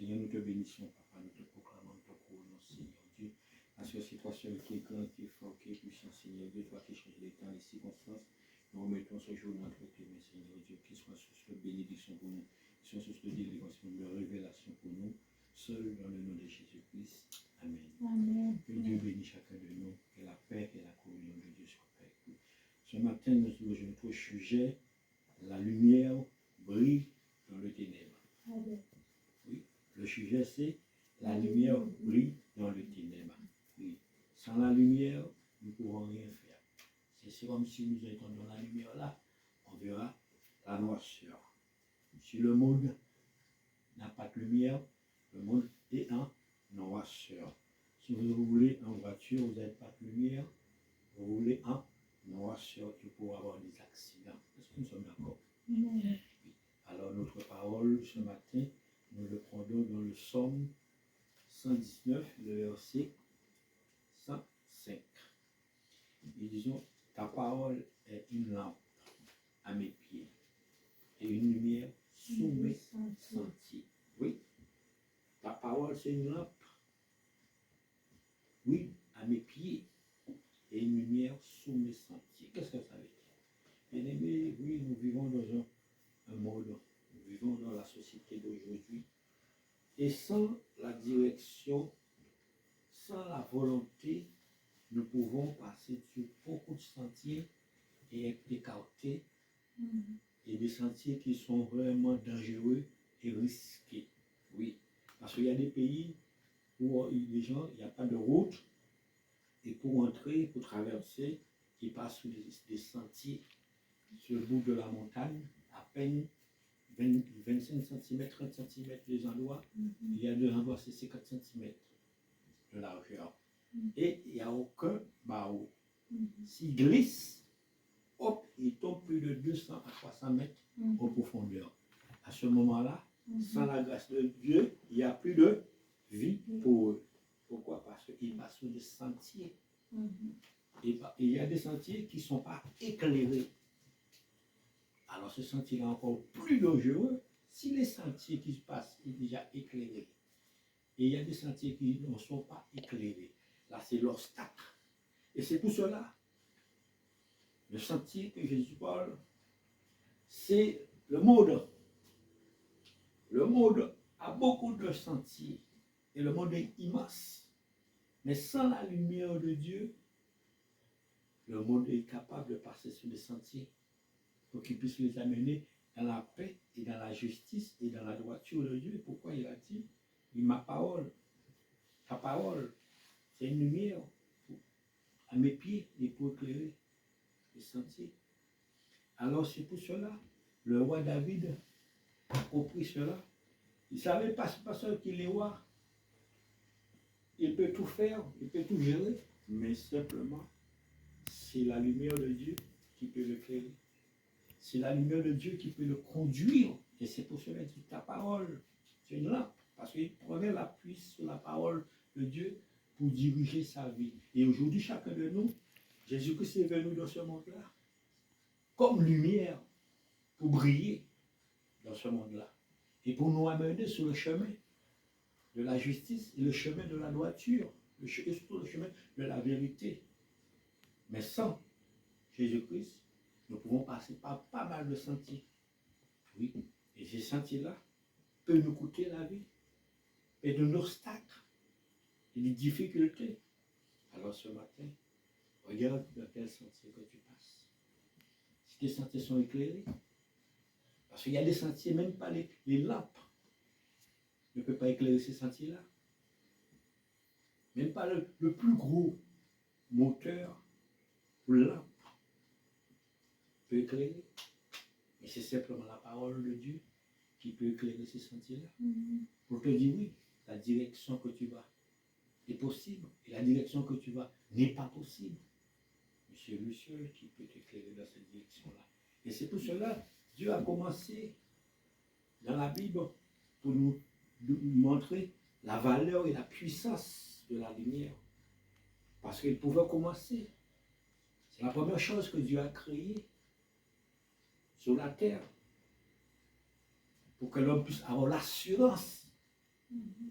Seigneur, nous te bénissons, Papa, nous te proclamons, nous te couronnons, Seigneur Dieu. Parce que c'est toi seul qui est grand, qui est fort, qui est puissant, Seigneur Dieu, toi qui changes les temps, les circonstances. Nous remettons ce jour entre tes mains, Seigneur Dieu, qu'il soit source de bénédiction pour nous, qu'il soit source de délivrance, de révélation pour nous, seul dans le nom de Jésus-Christ. Amen. Amen. Que Dieu bénisse chacun de nous, que la paix et la communion de Dieu soient avec nous. Ce matin, nous avons notre sujet, la lumière brille dans le ténèbre. Amen. Oui, le sujet c'est la lumière brille dans le ténèbre. Oui, sans la lumière, nous ne pouvons rien faire. C'est comme si nous étions dans la lumière là, on verra la noirceur. Si le monde n'a pas de lumière, le monde est en noirceur. Si vous roulez en voiture, vous n'avez pas de lumière, vous roulez en noirceur et pour avoir des accidents. Est-ce que nous sommes d'accord? Amen. Alors notre parole ce matin, nous le prenons dans le psaume 119, le verset 105. Et disons, ta parole est une lampe à mes pieds et une lumière sous mes sentiers. Oui, ta parole c'est une lampe, oui, à mes pieds et une lumière sous mes sentiers. Qu'est-ce que ça veut dire? Bien aimé, oui, nous vivons dans un monde, nous vivons dans la société d'aujourd'hui. Et sans la direction, sans la volonté, nous pouvons passer sur beaucoup de sentiers et être écartés, et des sentiers qui sont vraiment dangereux et risqués. Oui, parce qu'il y a des pays où les gens, il n'y a pas de route, et pour entrer, pour traverser, ils passent sur des sentiers sur le bout de la montagne, à peine 25 cm, 30 cm des endroits. Il y a des endroits, c'est 50 cm de largeur. Et il n'y a aucun barreau. S'il glisse, hop, il tombe plus de 200 à 300 mètres en profondeur. À ce moment-là, sans la grâce de Dieu, il n'y a plus de vie pour eux. Pourquoi? Parce qu'ils passent sur des sentiers. Et il y a des sentiers qui ne sont pas éclairés. Alors ce sentier est encore plus dangereux si les sentiers qui se passent sont déjà éclairés. Et il y a des sentiers qui ne sont pas éclairés. Là, c'est l'obstacle. Et c'est pour cela, le sentier que Jésus parle, c'est le monde. Le monde a beaucoup de sentiers. Et le monde est immense. Mais sans la lumière de Dieu, le monde est capable de passer sur les sentiers pour qu'il puisse les amener dans la paix et dans la justice et dans la droiture de Dieu. Pourquoi il a dit, ma parole, ta parole, c'est une lumière à mes pieds et pour éclairer les sentiers. Alors c'est pour cela, le roi David a compris cela. Il ne savait pas, c'est pas seul qu'il est roi. Il peut tout faire, il peut tout gérer, mais simplement, c'est la lumière de Dieu qui peut l'éclairer. C'est la lumière de Dieu qui peut le conduire. Et c'est pour cela que ta parole, c'est une lampe. Parce qu'il prenait l'appui sur la parole de Dieu pour diriger sa vie. Et aujourd'hui, chacun de nous, Jésus-Christ est venu dans ce monde-là comme lumière pour briller dans ce monde-là. Et pour nous amener sur le chemin de la justice et le chemin de la droiture. Et surtout le chemin de la vérité. Mais sans Jésus-Christ, nous pouvons passer par pas mal de sentiers. Oui, et ces sentiers-là peuvent nous coûter la vie, et de obstacles, et des difficultés. Alors ce matin, regarde dans quel sentier que tu passes. Si tes sentiers sont éclairés, parce qu'il y a des sentiers, même pas les lampes ne peuvent pas éclairer ces sentiers-là. Même pas le plus gros moteur ou lampe peut éclairer. Et c'est simplement la parole de Dieu qui peut éclairer ces sentiers-là. Pour te dire oui, la direction que tu vas est possible. Et la direction que tu vas n'est pas possible. Mais c'est lui seul qui peut t'éclairer dans cette direction-là. Et c'est pour cela, Dieu a commencé dans la Bible pour nous montrer la valeur et la puissance de la lumière. Parce qu'il pouvait commencer. C'est la première chose que Dieu a créée sur la terre. Pour que l'homme puisse avoir l'assurance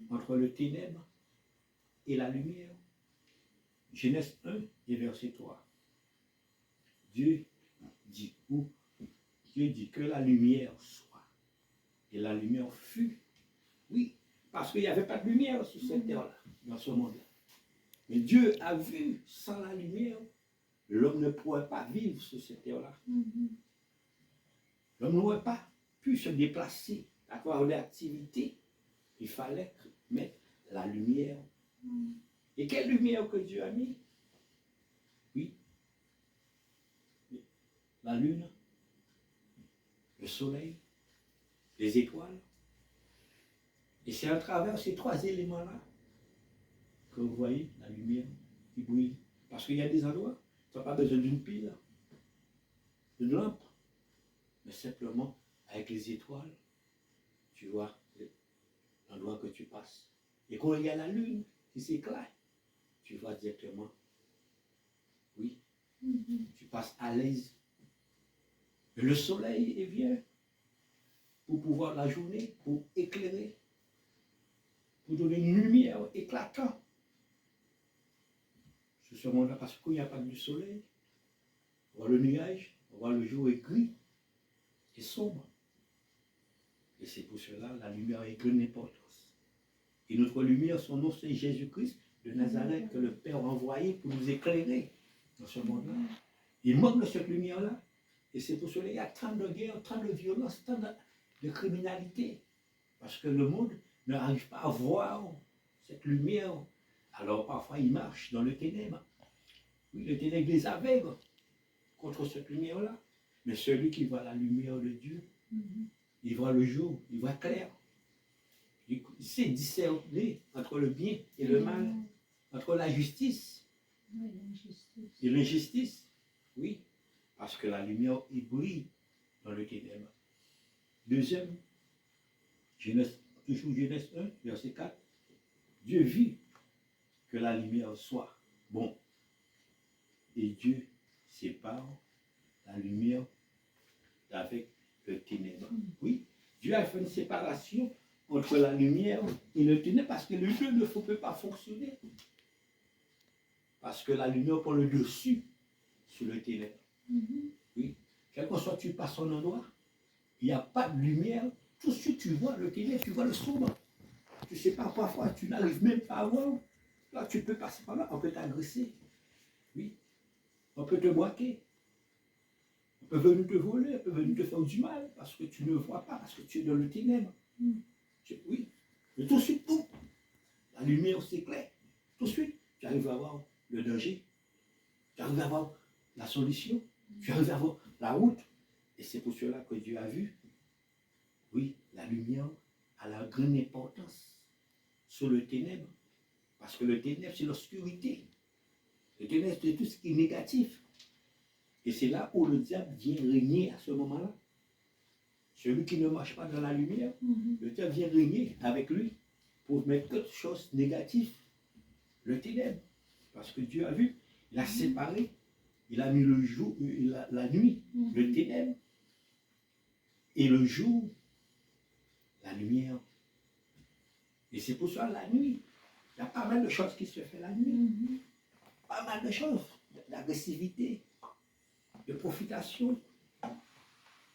entre le ténèbre et la lumière. Genèse 1 et verset 3. Dieu dit, ou Dieu dit que la lumière soit. Et la lumière fut. Oui, parce qu'il n'y avait pas de lumière sur cette terre-là, dans ce monde-là. Mais Dieu a vu, sans la lumière, l'homme ne pourrait pas vivre sur cette terre-là. L'homme n'aurait pas pu se déplacer, avoir des activités. Il fallait mettre la lumière. Et quelle lumière que Dieu a mis? Oui. La lune, le soleil, les étoiles. Et c'est à travers ces trois éléments-là que vous voyez la lumière qui brille. Parce qu'il y a des endroits, tu n'as pas besoin d'une pile, d'une lampe, mais simplement avec les étoiles, tu vois l'endroit que tu passes. Et quand il y a la lune qui s'éclaire, tu vois directement. Oui, tu passes à l'aise. Et le soleil il vient pour pouvoir la journée, pour éclairer, pour donner une lumière éclatante sur ce monde-là. Parce qu'il n'y a pas du soleil, on voit le nuage, on voit le jour est gris et sombre. Et c'est pour cela la lumière est grande importance. Et notre lumière, son nom c'est Jésus-Christ de Nazareth que le Père a envoyé pour nous éclairer dans ce monde-là. Il manque de cette lumière-là. Et c'est pour cela qu'il y a tant de guerres, tant de violences, tant de criminalité. Parce que le monde n'arrive pas à voir cette lumière. Alors parfois il marche dans le ténèbre. Oui, le ténèbre les aveugle contre cette lumière-là. Mais celui qui voit la lumière de Dieu, il voit le jour, il voit clair. Il sait discerner entre le bien et le mal, entre la justice et l'injustice. Oui, parce que la lumière, il brille dans le ténèbre. Deuxième, toujours Genèse 1, verset 4. Dieu vit que la lumière soit bon. Et Dieu sépare la lumière avec le ténèbre. Oui, Dieu a fait une séparation entre la lumière et le ténèbre parce que le jeu ne peut pas fonctionner. Parce que la lumière prend le dessus sur le ténèbre. Oui, quel que soit tu passes un endroit, il n'y a pas de lumière, tout de suite tu vois le ténèbre, tu vois le sombre. Tu ne sais pas, parfois tu n'arrives même pas à voir. Là, tu peux passer par là, on peut t'agresser. Oui, on peut te braquer. On peut venir te voler, on peut venir te faire du mal parce que tu ne vois pas, parce que tu es dans le ténèbre. Oui, mais tout de suite, tout, la lumière s'éclaire. Tout de suite, tu arrives à voir le danger, tu arrives à voir la solution, tu arrives à voir la route. Et c'est pour cela que Dieu a vu, oui, la lumière a la grande importance sur le ténèbre. Parce que le ténèbre, c'est l'obscurité. Le ténèbre, c'est tout ce qui est négatif. Et c'est là où le diable vient régner à ce moment-là. Celui qui ne marche pas dans la lumière, le diable vient régner avec lui pour mettre quelque chose de négatif, le ténèbre. Parce que Dieu a vu, il a séparé, il a mis le jour, la nuit, le ténèbre, et le jour, la lumière. Et c'est pour ça la nuit, il y a pas mal de choses qui se font la nuit. Pas mal de choses, d'agressivité, de profitation.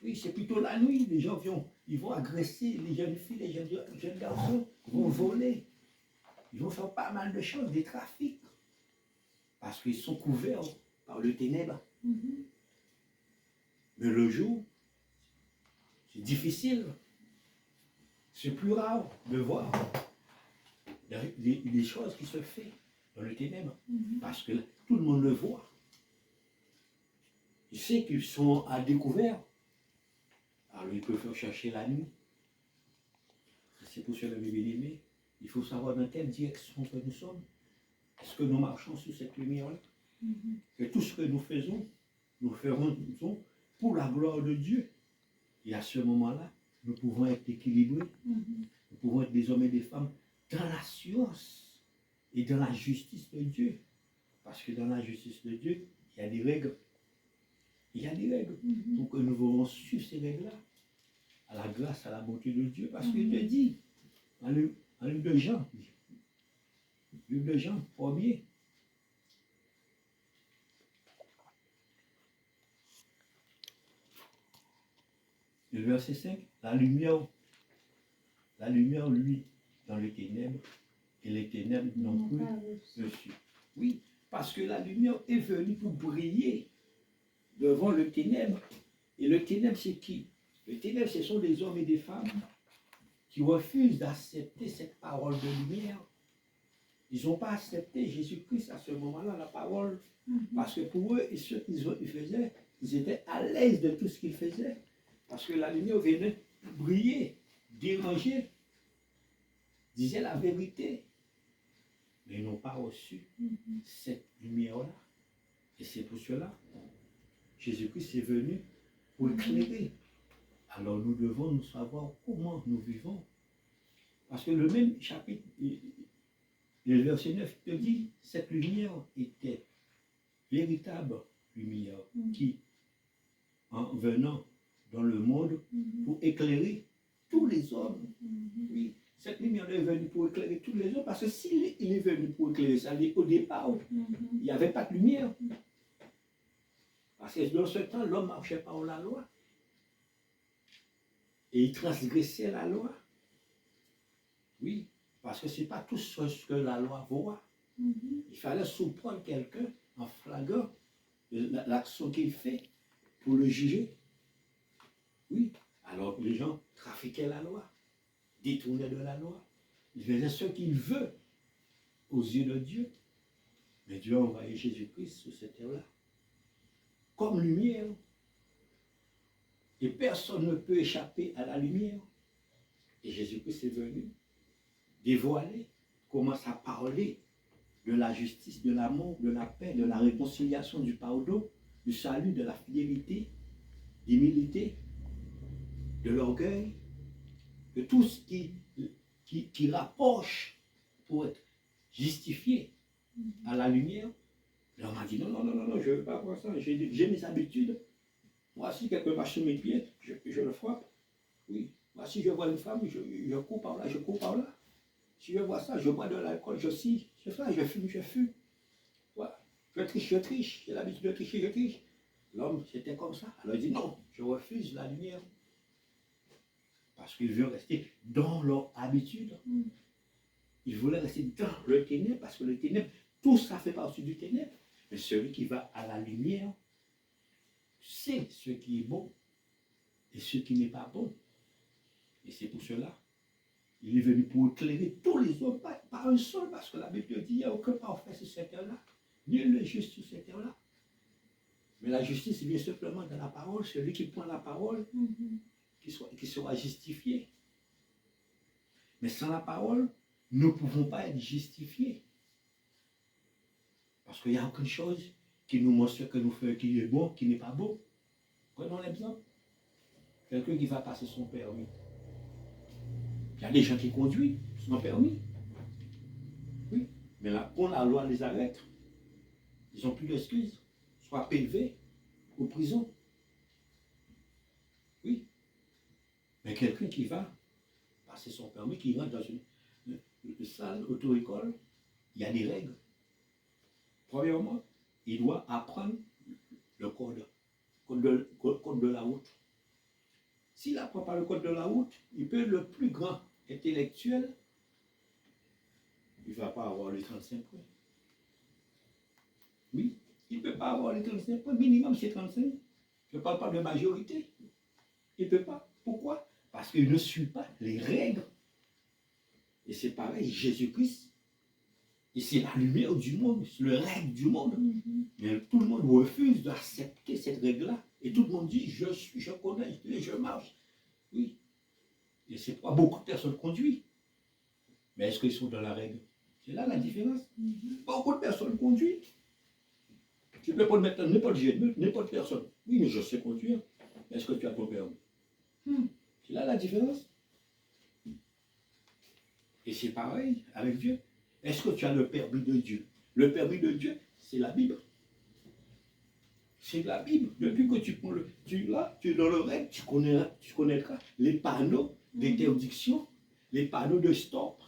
Oui, c'est plutôt la nuit, les gens ils vont agresser les jeunes filles, les jeunes garçons, ils vont voler. Ils vont faire pas mal de choses, des trafics. Parce qu'ils sont couverts par le ténèbre. Mais le jour, c'est difficile. C'est plus rare de voir des choses qui se font dans le ténèbre. Parce que tout le monde le voit. Ils savent qu'ils sont à découvert. Alors ils peuvent faire chercher la nuit. C'est pour cela, mes bien-aimés, il faut savoir dans quelle direction que nous sommes. Est-ce que nous marchons sous cette lumière-là? Que tout ce que nous faisons, nous ferons pour la gloire de Dieu. Et à ce moment-là, nous pouvons être équilibrés. Nous pouvons être des hommes et des femmes dans la science et dans la justice de Dieu. Parce que dans la justice de Dieu, il y a des règles. Il y a des règles. Pour que nous voulons suivre ces règles-là. À la grâce, à la bonté de Dieu. Parce que Dieu dit, En livre de Jean, livre de Jean, premier. Le verset 5, la lumière, lui, dans les ténèbres, et les ténèbres n'ont plus dessus. Oui, parce que la lumière est venue pour briller devant le ténèbre. Et le ténèbre, c'est qui? Le ténèbre, ce sont des hommes et des femmes qui refusent d'accepter cette parole de lumière. Ils n'ont pas accepté Jésus-Christ à ce moment-là, la parole, parce que pour eux, ce qu'ils faisaient, ils étaient à l'aise de tout ce qu'ils faisaient. Parce que la lumière venait briller, déranger, disait la vérité. Mais ils n'ont pas reçu cette lumière-là. Et c'est pour cela, Jésus-Christ est venu pour éclairer. Alors nous devons nous savoir comment nous vivons. Parce que le même chapitre, le verset 9 te dit, cette lumière était véritable lumière qui, en venant dans le monde, pour éclairer tous les hommes. Oui, cette lumière est venue pour éclairer tous les hommes, parce que s'il est venu pour éclairer, ça dit au départ, il n'y avait pas de lumière. Parce que dans ce temps, l'homme marchait par la loi. Et il transgressait la loi. Oui, parce que ce n'est pas tout ce que la loi voit. Il fallait surprendre quelqu'un en flagrant l'action qu'il fait pour le juger. Oui, alors les gens trafiquaient la loi, détournaient de la loi. Ils faisaient ce qu'ils veulent aux yeux de Dieu. Mais Dieu a envoyé Jésus-Christ sur cette terre-là comme lumière. Et personne ne peut échapper à la lumière. Et Jésus-Christ est venu dévoiler, commence à parler de la justice, de l'amour, de la paix, de la réconciliation, du pardon, du salut, de la fidélité, d'humilité, de l'orgueil, de tout ce qui rapproche pour être justifié à la lumière. L'homme a dit non, je ne veux pas voir ça, j'ai mes habitudes. Moi, si quelqu'un marche sur mes pieds, je le frappe. Oui. Moi, si je vois une femme, je cours par là, je cours par là. Si je vois ça, je bois de l'alcool, je scie, je fais ça, je fume. Voilà. Je triche, j'ai l'habitude de tricher, je triche. L'homme, c'était comme ça. Alors il dit non, je refuse la lumière. Parce qu'il veut rester dans leur habitude. Il voulait rester dans le ténèbre, parce que le ténèbre, tout ça fait partie du ténèbre. Mais celui qui va à la lumière, sait ce qui est bon et ce qui n'est pas bon. Et c'est pour cela, il est venu pour éclairer tous les hommes, pas un seul, parce que la Bible dit qu'il n'y a aucun parfait sur cette terre-là, nul n'est juste sur cette terre-là. Mais la justice vient simplement dans la parole, celui qui prend la parole, qui sera justifié. Mais sans la parole, nous ne pouvons pas être justifiés. Parce qu'il n'y a aucune chose qui nous montre ce que nous faisons, qui est bon, qui n'est pas bon. Prenons l'exemple. Quelqu'un qui va passer son permis. Il y a des gens qui conduisent sans permis. Oui. Mais là, quand la loi les arrête, ils n'ont plus d'excuses. Soit PV ou prison. Oui. Mais quelqu'un qui va passer son permis, qui rentre dans une salle auto-école, il y a des règles. Premièrement, il doit apprendre le code de la route. S'il n'apprend pas le code de la route, il peut être le plus grand intellectuel, il ne va pas avoir les 35 points. Oui, il ne peut pas avoir les 35 points, minimum c'est 35. Je ne parle pas de majorité. Il ne peut pas. Pourquoi? Parce qu'il ne suit pas les règles. Et c'est pareil, Jésus-Christ, et c'est la lumière du monde, c'est le règle du monde. Mais tout le monde refuse d'accepter cette règle-là. Et tout le monde dit, je connais, je marche. Oui. Et c'est pourquoi beaucoup de personnes conduisent. Mais est-ce qu'ils sont dans la règle? C'est là la différence. Beaucoup de personnes conduisent. Tu peux pas mettre n'importe personne. Oui, mais je sais conduire. Est-ce que tu as ton permis? C'est là la différence. Et c'est pareil avec Dieu. Est-ce que tu as le permis de Dieu? Le permis de Dieu, c'est la Bible. C'est la Bible. Depuis que tu prends tu es dans le règle, tu connaîtras les panneaux d'interdiction, les panneaux de stop,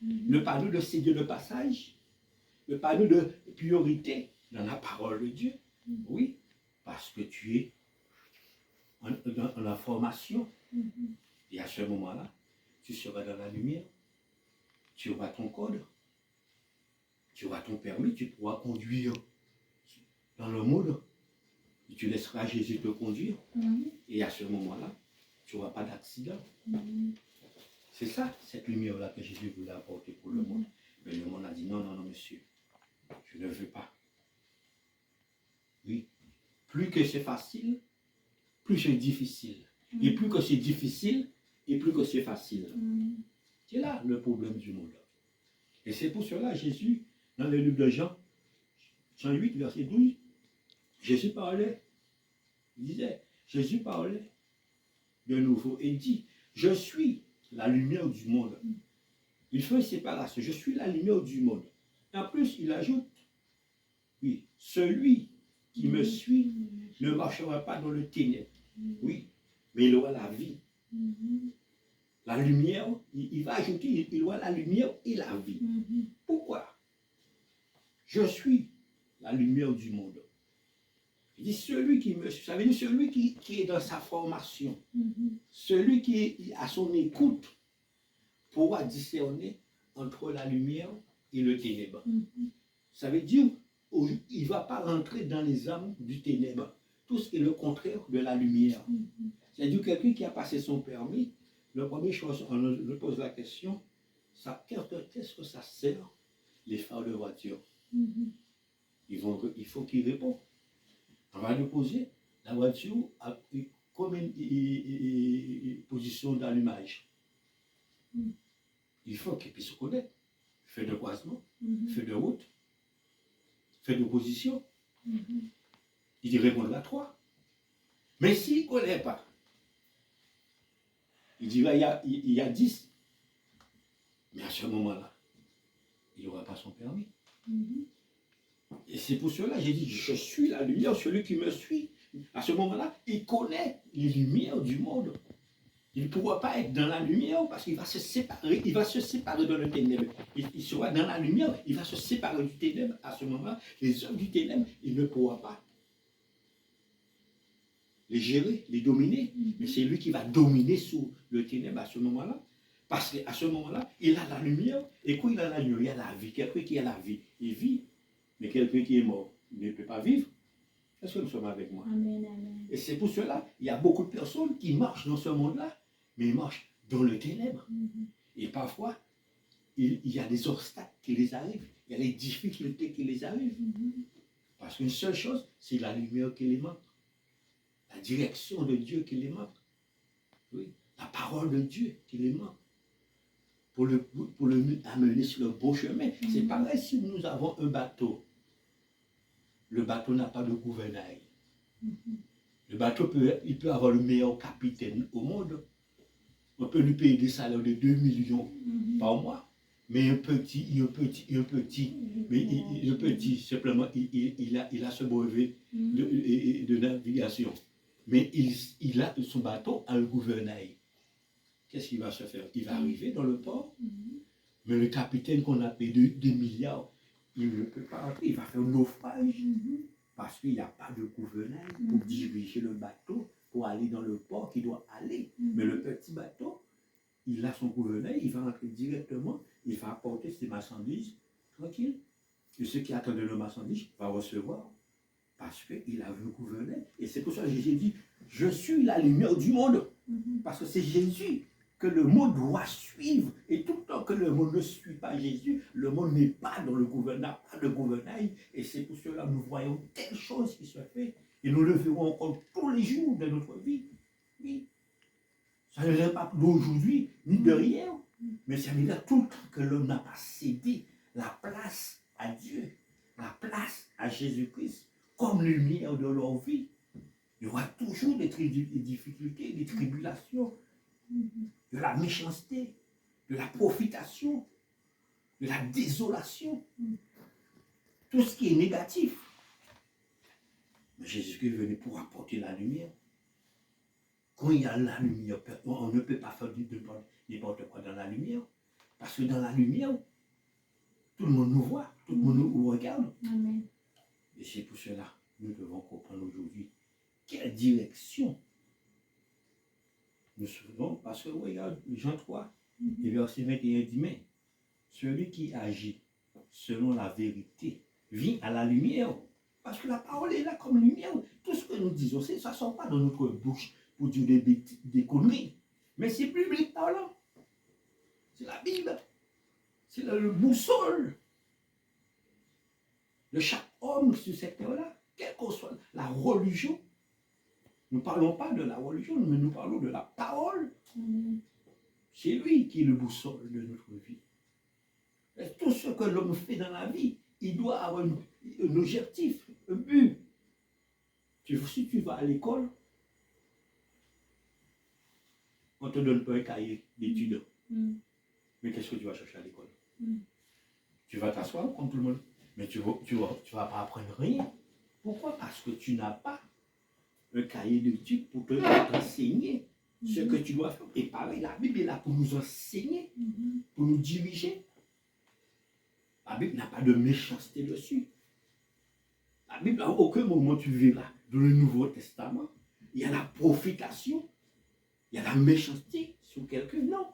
Le panneau de séduire le passage, le panneau de priorité dans la parole de Dieu. Oui, parce que tu es dans la formation. Et à ce moment-là, tu seras dans la lumière. Tu auras ton code. Tu auras ton permis. Tu pourras conduire dans le monde. Et tu laisseras Jésus te conduire. Et à ce moment-là, tu n'auras pas d'accident. C'est ça, cette lumière-là que Jésus voulait apporter pour le monde. Mais le monde a dit non, non, non, monsieur. Je ne veux pas. Oui. Plus que c'est facile, plus c'est difficile. Et plus que c'est difficile, et plus que c'est facile. C'est là le problème du monde. Et c'est pour cela, Jésus, dans le livre de Jean, Jean 8, verset 12, Jésus parlait, il disait, Jésus parlait de nouveau et dit, je suis la lumière du monde. Il fait une séparation, je suis la lumière du monde. En plus, il ajoute, oui, celui qui me suit ne marchera pas dans le ténèbre, oui, mais il aura la vie. La lumière, il va ajouter, il aura la lumière et la vie. Pourquoi? Je suis la lumière du monde. Il dit celui qui me suit, ça veut dire celui qui est dans sa formation, celui qui est à son écoute pourra discerner entre la lumière et le ténèbre. Ça veut dire il ne va pas rentrer dans les âmes du ténèbre. Tout ce qui est le contraire de la lumière. C'est-à-dire quelqu'un qui a passé son permis, la première chose, on lui pose la question, qu'est-ce que ça sert, les phares de voiture? Il faut qu'il réponde. On va lui poser, la voiture a combien de positions d'allumage? Il faut qu'il puisse connaître. Feu de croisement, feu de route, feu d'opposition. Il répondra à 3. Mais s'il ne connaît pas, il dira il y a 10. Mais à ce moment-là, il n'aura pas son permis. Et c'est pour cela que j'ai dit, je suis la lumière, celui qui me suit. À ce moment-là, il connaît les lumières du monde. Il ne pourra pas être dans la lumière parce qu'il va se séparer, dans le ténèbre. Il sera dans la lumière, il va se séparer du ténèbre. À ce moment-là, les œuvres du ténèbre, il ne pourra pas les gérer, les dominer. Mais c'est lui qui va dominer sous le ténèbre à ce moment-là. Parce qu'à ce moment-là, il a la lumière. Et quand il a la lumière, il y a la vie. Quelqu'un qui a la vie, il vit. Mais quelqu'un qui est mort, il ne peut pas vivre. Est-ce que nous sommes avec moi? Amen, amen. Et c'est pour cela, il y a beaucoup de personnes qui marchent dans ce monde-là, mais ils marchent dans le ténèbre. Et parfois, il y a des obstacles qui les arrivent. Il y a des difficultés qui les arrivent. Parce qu'une seule chose, c'est la lumière qui les manque. La direction de Dieu qui les manque. Oui. La parole de Dieu qui les manque. Pour le amener sur le beau chemin. C'est pareil si nous avons un bateau. Le bateau n'a pas de gouvernail. Le bateau il peut avoir le meilleur capitaine au monde. On peut lui payer des salaires de 2 millions par mois. Mais un petit, simplement, il a ce brevet de navigation. Mais son bateau a un gouvernail. Qu'est-ce qu'il va se faire? Il va arriver dans le port, mais le capitaine qu'on a payé 2 milliards, il ne peut pas entrer, il va faire un naufrage. Parce qu'il n'y a pas de gouvernail pour diriger le bateau, pour aller dans le port qu'il doit aller. Mais le petit bateau, il a son gouvernail, il va entrer directement, il va apporter ses marchandises tranquille. Et ceux qui attendent le marchandise vont recevoir. Parce qu'il a vu le gouvernail. Et c'est pour ça que Jésus dit, je suis la lumière du monde. Parce que c'est Jésus que le monde doit suivre. Et tout le temps que le monde ne suit pas Jésus, le monde n'est pas dans le gouvernail, pas de gouvernail. Et c'est pour cela que nous voyons telle chose qui se fait. Et nous le verrons encore tous les jours de notre vie. Oui. Ça ne vient pas d'aujourd'hui, ni de hier. Mais ça veut dire tout le temps que l'homme n'a pas cédé la place à Dieu, la place à Jésus-Christ, comme lumière de leur vie. Il y aura toujours des difficultés, des tribulations, de la méchanceté, de la profitation, de la désolation, tout ce qui est négatif. Mais Jésus-Christ est venu pour apporter la lumière. Quand il y a la lumière, on ne peut pas faire n'importe quoi dans la lumière. Parce que dans la lumière, tout le monde nous voit, tout le monde nous regarde. Amen. Et c'est pour cela que nous devons comprendre aujourd'hui quelle direction nous suivons. Parce que regarde, Jean 3, et verset 21 dit, mais celui qui agit selon la vérité vient à la lumière. Parce que la parole est là comme lumière. Tout ce que nous disons, ça ne sort pas de notre bouche pour dire des conneries. Mais c'est biblique parlant. C'est la Bible. C'est le boussole de chaque homme sur cette terre-là, quelle que soit la religion. Nous ne parlons pas de la religion, mais nous parlons de la parole. C'est lui qui est le boussole de notre vie. Et tout ce que l'homme fait dans la vie, il doit avoir un objectif, un but. Si tu vas à l'école, on ne te donne pas un cahier d'études. Mais qu'est-ce que tu vas chercher à l'école? Tu vas t'asseoir comme tout le monde. Mais tu vas pas apprendre rien. Pourquoi? Parce que tu n'as pas un cahier d'études pour t'enseigner ce que tu dois faire. Et pareil, la Bible est là pour nous enseigner, pour nous diriger. La Bible n'a pas de méchanceté dessus. La Bible, à aucun moment tu verras dans le Nouveau Testament, il y a la profitation, il y a la méchanceté sur quelqu'un. Non.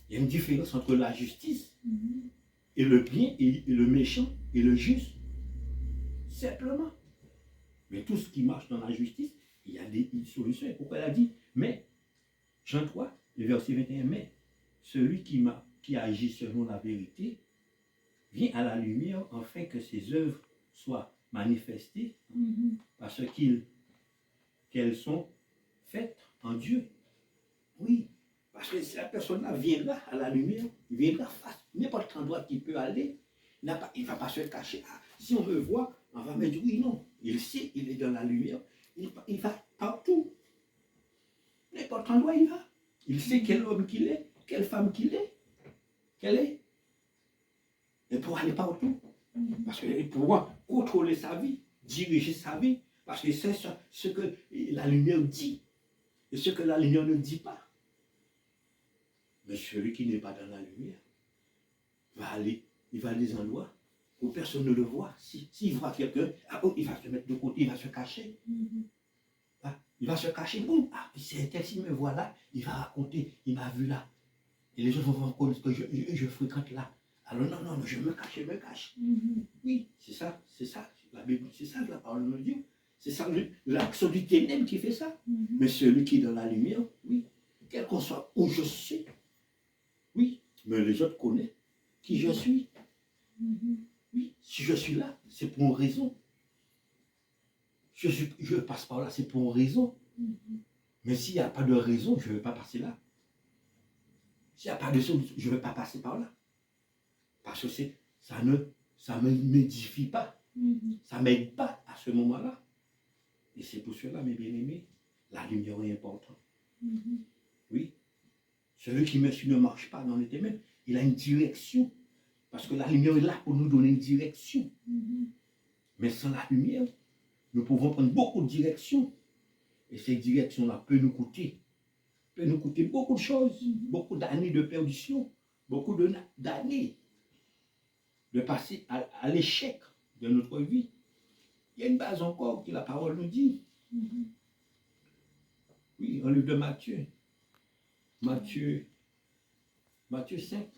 Il y a une différence entre la justice et le bien et le méchant et le juste. Simplement. Mais tout ce qui marche dans la justice, il y a des solutions. Et pourquoi elle a dit, mais, Jean 3, le verset 21, mais celui qui agit selon la vérité vient à la lumière afin que ses œuvres soient manifestées parce qu'elles sont faites en Dieu. Oui, parce que si la personne-là viendra à la lumière, il viendra face, n'importe quel endroit qu'il peut aller, il ne va pas se cacher. Ah, si on me voit, on va me dire oui, non. Il sait, il est dans la lumière, il va partout. N'importe quel endroit il va. Il sait quel homme qu'il est, quelle femme qu'il est, qu'elle est. Et pour aller partout. Parce que pour pouvoir contrôler sa vie, diriger sa vie, parce que c'est ce que la lumière dit et ce que la lumière ne dit pas. Mais celui qui n'est pas dans la lumière va aller, il va à des endroits où personne ne le voit. S'il voit quelqu'un, il va se mettre de côté, il va se cacher. Il va se cacher, boum, c'est tel s'il me voit là, il va raconter, il m'a vu là. Et les gens vont reconnaître que je fréquente là. Alors non, je me cache. Oui, c'est ça, la Bible, c'est ça que la parole nous dit. C'est ça l'action du ténèbre qui fait ça. Mais celui qui est dans la lumière, oui, quel qu'on soit où je suis, oui, mais les autres connaissent qui je suis. Oui, si je suis là, c'est pour une raison. Je passe par là, c'est pour une raison. Mais s'il n'y a pas de raison, je ne vais pas passer là. S'il n'y a pas de raison, je ne vais pas passer par là. Parce que ça ne m'édifie pas. Ça ne m'aide pas à ce moment-là. Et c'est pour cela, mes bien-aimés, la lumière est importante. Oui. Celui qui ne marche pas dans les ténèbres, il a une direction. Parce que la lumière est là pour nous donner une direction. Mais sans la lumière, nous pouvons prendre beaucoup de directions. Et ces directions-là peuvent nous coûter beaucoup de choses, beaucoup d'années de perdition, beaucoup d'années de passer à l'échec de notre vie. Il y a une base encore que la parole nous dit. Oui, en livre de Matthieu. Matthieu 5.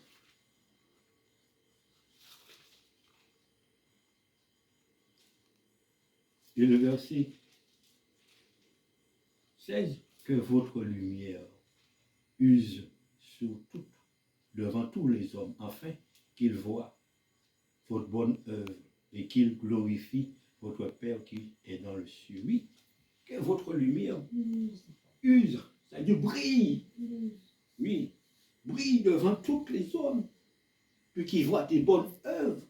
Et le verset 16, que votre lumière use devant tous les hommes, afin qu'ils voient votre bonne œuvre et qu'ils glorifient votre Père qui est dans le ciel. Oui, que votre lumière use, c'est-à-dire brille. Oui, brille devant tous les hommes, puis qu'ils voient tes bonnes œuvres.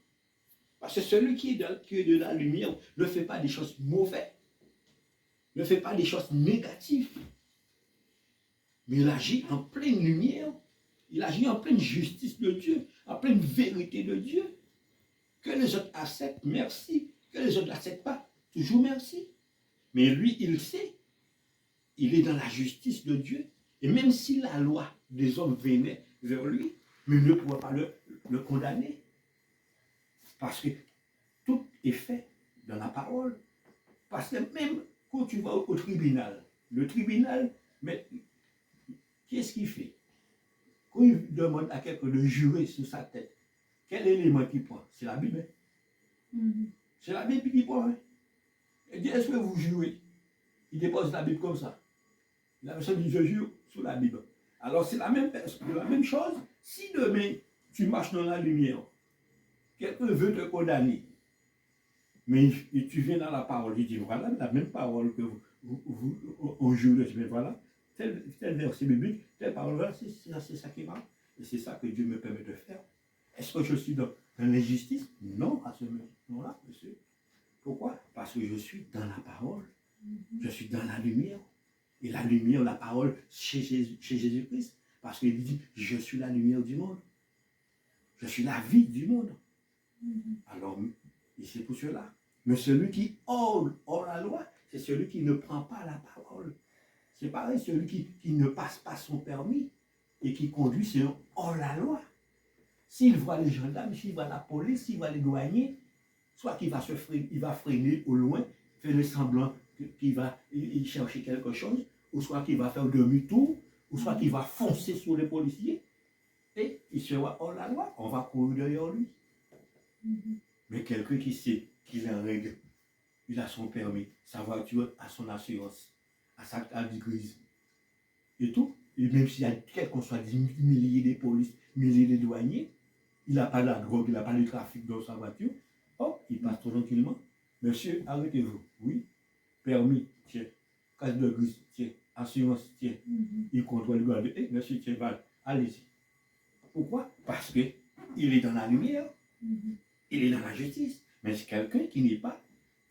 Parce que celui qui est de la lumière ne fait pas des choses mauvaises, ne fait pas des choses négatives. Mais il agit en pleine lumière, il agit en pleine justice de Dieu, en pleine vérité de Dieu. Que les autres acceptent, merci. Que les autres n'acceptent pas, toujours merci. Mais lui, il sait, il est dans la justice de Dieu. Et même si la loi des hommes venait vers lui, mais ne pourra pas le condamner. Parce que tout est fait dans la parole. Parce que même quand tu vas au tribunal, le tribunal, mais qu'est-ce qu'il fait? Quand il demande à quelqu'un de jurer sur sa tête, quel élément qu'il prend? C'est la Bible. C'est la Bible qui prend. Il dit, est-ce que vous jurez? Il dépose la Bible comme ça. La personne dit, je jure sur la Bible. Alors c'est la même chose. Si demain, tu marches dans la lumière, quelqu'un veut te condamner, mais tu viens dans la parole, il dit, voilà la même parole que on jure, mais voilà, tel verset biblique, telle parole, voilà, c'est ça qui marche. Et c'est ça que Dieu me permet de faire. Est-ce que je suis dans l'injustice? Non, à ce moment-là, monsieur. Pourquoi? Parce que je suis dans la parole. Je suis dans la lumière. Et la lumière, la parole chez Jésus-Christ. Parce qu'il dit, je suis la lumière du monde. Je suis la vie du monde. Alors, et c'est pour cela. Mais celui qui hors la loi, c'est celui qui ne prend pas la parole. C'est pareil, celui qui ne passe pas son permis et qui conduit, c'est hors la loi. S'il voit les gendarmes, s'il voit la police, s'il voit les douaniers, soit qu'il va il va freiner au loin, faire le semblant qu'il va chercher quelque chose, ou soit qu'il va faire demi-tour, ou soit qu'il va foncer sur les policiers, et il sera hors la loi, on va courir derrière lui. Mais quelqu'un qui sait qu'il est en règle, il a son permis, sa voiture a son assurance, à sa carte grise, et tout, et même s'il y a quel qu'on soit des milliers de polices, milliers de douaniers, il n'a pas de la drogue, il n'a pas de trafic dans sa voiture, oh, il passe tranquillement. Monsieur, arrêtez-vous. Oui, permis, tiens. Carte de grise, tiens. Assurance, tiens. Il contrôle le garde. Eh, monsieur, tiens, allez-y. Pourquoi? Parce qu'il est dans la lumière. Il est dans la justice. Mais c'est quelqu'un qui n'est pas.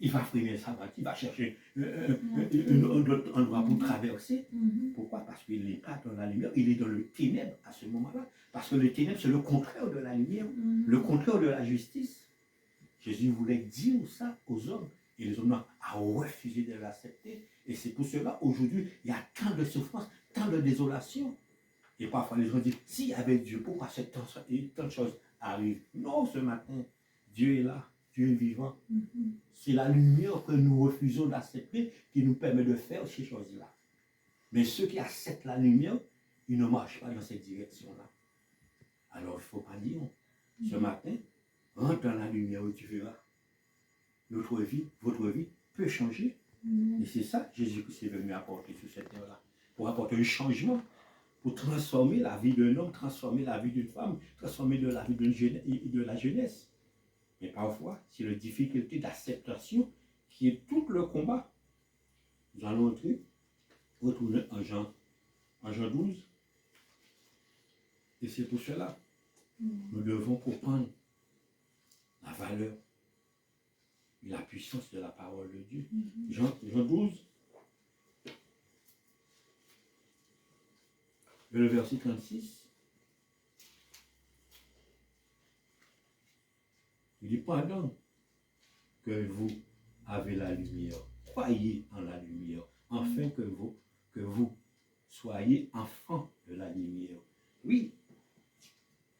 Il va freiner sa voiture, il va chercher un autre endroit pour traverser. Pourquoi? Parce qu'il n'est pas dans la lumière, il est dans le ténèbre à ce moment-là. Parce que le ténèbre, c'est le contraire de la lumière, le contraire de la justice. Jésus voulait dire ça aux hommes. Et les hommes ont refusé de l'accepter. Et c'est pour cela, aujourd'hui, il y a tant de souffrance, tant de désolation. Et parfois, les gens disent, s'il y avait Dieu, pourquoi tant de choses arrivent? Non, ce matin, Dieu est là, Dieu est vivant. C'est la lumière que nous refusons d'accepter qui nous permet de faire ces choses-là. Mais ceux qui acceptent la lumière, ils ne marchent pas dans cette direction-là. Alors, il ne faut pas dire, ce matin, rentre dans la lumière où tu verras. Notre vie, votre vie peut changer. Et c'est ça que Jésus-Christ est venu apporter sur cette terre-là. Pour apporter un changement, pour transformer la vie d'un homme, transformer la vie d'une femme, transformer la vie de la jeunesse. Mais parfois, c'est la difficulté d'acceptation qui est tout le combat. Nous allons retourner en Jean 12. Et c'est pour cela nous devons comprendre la valeur et la puissance de la parole de Dieu. Jean 12, le verset 36. Il dit, pendant que vous avez la lumière, croyez en la lumière, afin que vous soyez enfants de la lumière. Oui,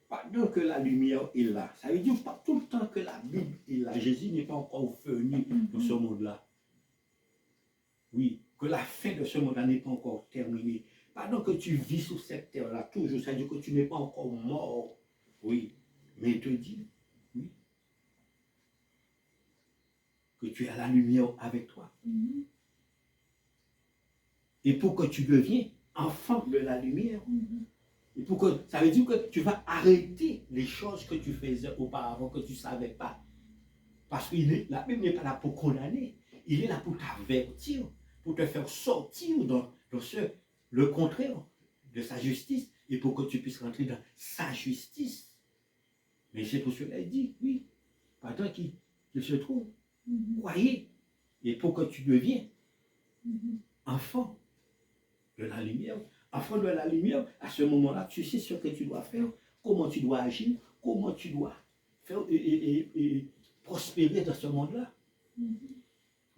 pendant que la lumière est là, ça veut dire pas tout le temps que la Bible est là. Jésus n'est pas encore venu dans ce monde-là. Oui, que la fin de ce monde-là n'est pas encore terminée. Pendant que tu vis sur cette terre-là, toujours, ça veut dire que tu n'es pas encore mort. Oui, mais il te dit, oui, que tu as la lumière avec toi. Et pour que tu deviens enfant de la lumière, et pour que, ça veut dire que tu vas arrêter les choses que tu faisais auparavant, que tu ne savais pas. Parce que la Bible n'est pas là pour condamner, il est là pour t'avertir, pour te faire sortir dans le contraire de sa justice, et pour que tu puisses rentrer dans sa justice. Mais c'est pour cela qu'il dit, oui, pendant qu'il se trouve, croyez, et pour que tu deviens enfant de la lumière. Enfant de la lumière, à ce moment-là, tu sais ce que tu dois faire, comment tu dois agir, comment tu dois faire et prospérer dans ce monde-là.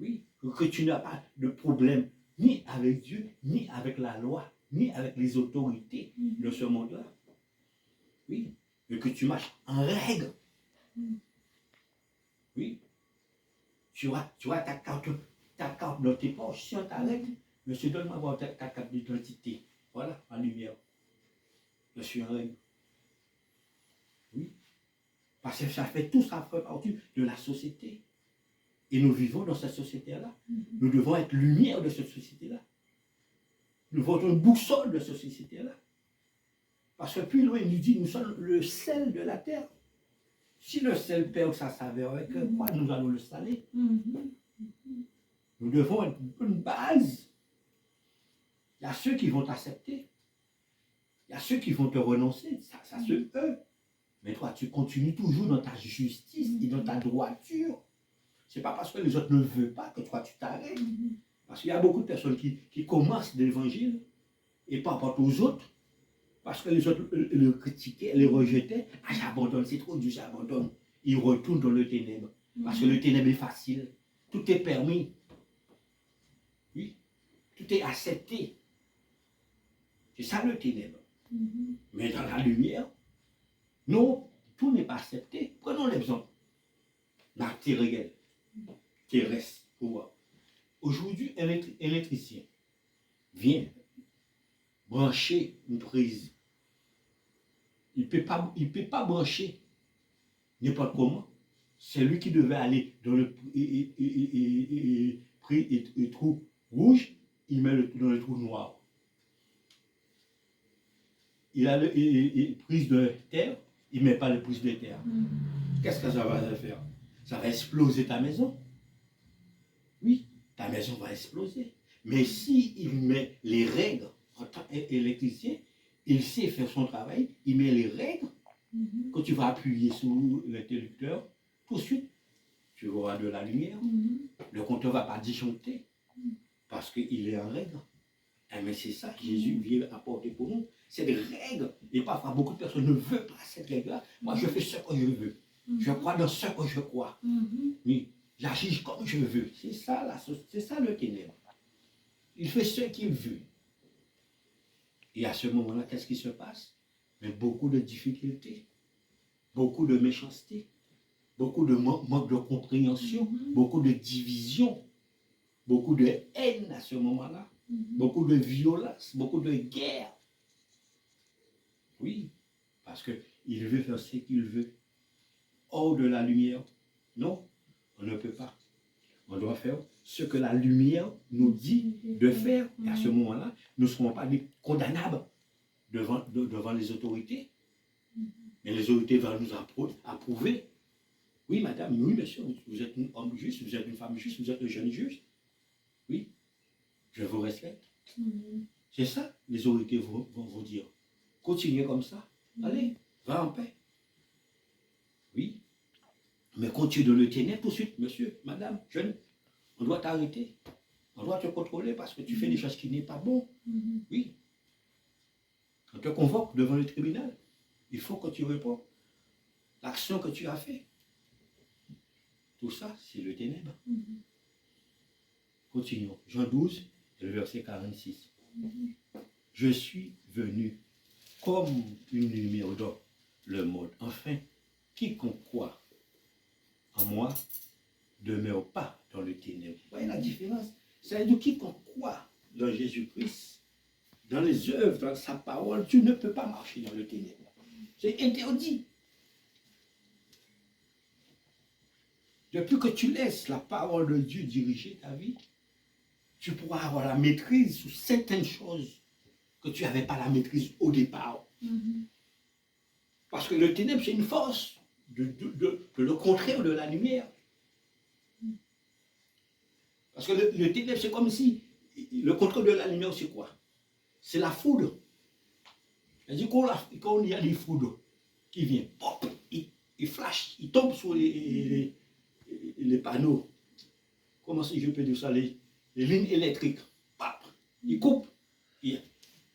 Oui, que tu n'as pas de problème ni avec Dieu, ni avec la loi, ni avec les autorités de ce monde-là. Oui. Et que tu marches en règle. Oui. Tu as ta carte dans tes poches. Si on t'arrête, monsieur, donne-moi voir ta carte d'identité. Voilà, en lumière. Je suis en règle. Oui. Parce que ça fait tout, ça fait partie de la société. Et nous vivons dans cette société-là. Nous devons être lumière de cette société-là. Nous devons être une boussole de cette société-là. Parce que plus loin, il nous dit, nous sommes le sel de la terre. Si le sel perd sa saveur, avec quoi nous allons le saler? Nous devons être une base. Il y a ceux qui vont t'accepter. Il y a ceux qui vont te renoncer. Ça c'est eux. Mais toi, tu continues toujours dans ta justice et dans ta droiture. Ce n'est pas parce que les autres ne veulent pas que toi, tu t'arrêtes. Parce qu'il y a beaucoup de personnes qui commencent l'évangile et pas rapport aux autres. Parce que les autres le critiquaient, les rejetaient. Ah, j'abandonne, c'est trop dur, j'abandonne. Ils retournent dans le ténèbre. Parce que le ténèbre est facile. Tout est permis. Oui. Tout est accepté. C'est ça le ténèbre. Mais dans la lumière, non, tout n'est pas accepté. Prenons l'exemple matériel, terrestre. Aujourd'hui, un électricien vient brancher une prise. Il ne peut pas brancher n'importe comment. C'est lui qui devait aller dans le trou rouge, il met dans le trou noir. Il a une prise de terre, il ne met pas de prise de terre. Qu'est-ce que ça va faire? Ça va exploser ta maison. Oui, ta maison va exploser. Mais s'il met les règles en tant qu'électricien, il sait faire son travail, il met les règles. Quand tu vas appuyer sur l'interrupteur, tout de suite, tu auras de la lumière. Le compteur ne va pas disjoncter parce qu'il est en règle. Mais c'est ça que Jésus vient apporter pour nous. C'est des règles. Et parfois, beaucoup de personnes ne veulent pas cette règle-là. Moi, je fais ce que je veux. Je crois dans ce que je crois. Oui, j'agis comme je veux. C'est ça, le ténèbre. Il fait ce qu'il veut. Et à ce moment-là, qu'est-ce qui se passe? Mais beaucoup de difficultés, beaucoup de méchanceté, beaucoup de manque de compréhension, beaucoup de division, beaucoup de haine à ce moment-là, beaucoup de violence, beaucoup de guerre. Oui, parce qu'il veut faire ce qu'il veut. Hors de la lumière, non, on ne peut pas. On doit faire ce que la lumière nous dit de faire. Et à ce moment-là, nous ne serons pas condamnables devant les autorités. Mais les autorités vont nous approuver. Oui, madame, oui, monsieur, vous êtes un homme juste, vous êtes une femme juste, vous êtes un jeune juste. Oui, je vous respecte. C'est ça, les autorités vont vous dire. Continuez comme ça. Allez, va en paix. Oui. Mais quand tu es dans le ténèbre, tout de suite, monsieur, madame, jeune, on doit t'arrêter. On doit te contrôler parce que tu fais des choses qui n'est pas bon. Oui. On te convoque devant le tribunal. Il faut que tu réponds. L'action que tu as fait. Tout ça, c'est le ténèbre. Continuons. Jean 12, le verset 46. Je suis venu comme une lumière dans le monde. Enfin, quiconque croit en moi ne demeure pas dans le ténèbre. Vous voyez la différence? C'est-à-dire quiconque croit dans Jésus-Christ, dans les œuvres, dans sa parole, tu ne peux pas marcher dans le ténèbre. C'est interdit. Depuis que tu laisses la parole de Dieu diriger ta vie, tu pourras avoir la maîtrise sur certaines choses que tu n'avais pas la maîtrise au départ. Parce que le ténèbre, c'est une force de le contraire de la lumière. Parce que le ténèbre, c'est comme si le contraire de la lumière, c'est quoi? C'est la foudre. C'est-à-dire quand il y a des foudres qui viennent, pop, il flash, il tombe sur les panneaux. Comment si je peux dire ça? Les lignes électriques. Pop, il coupe. Et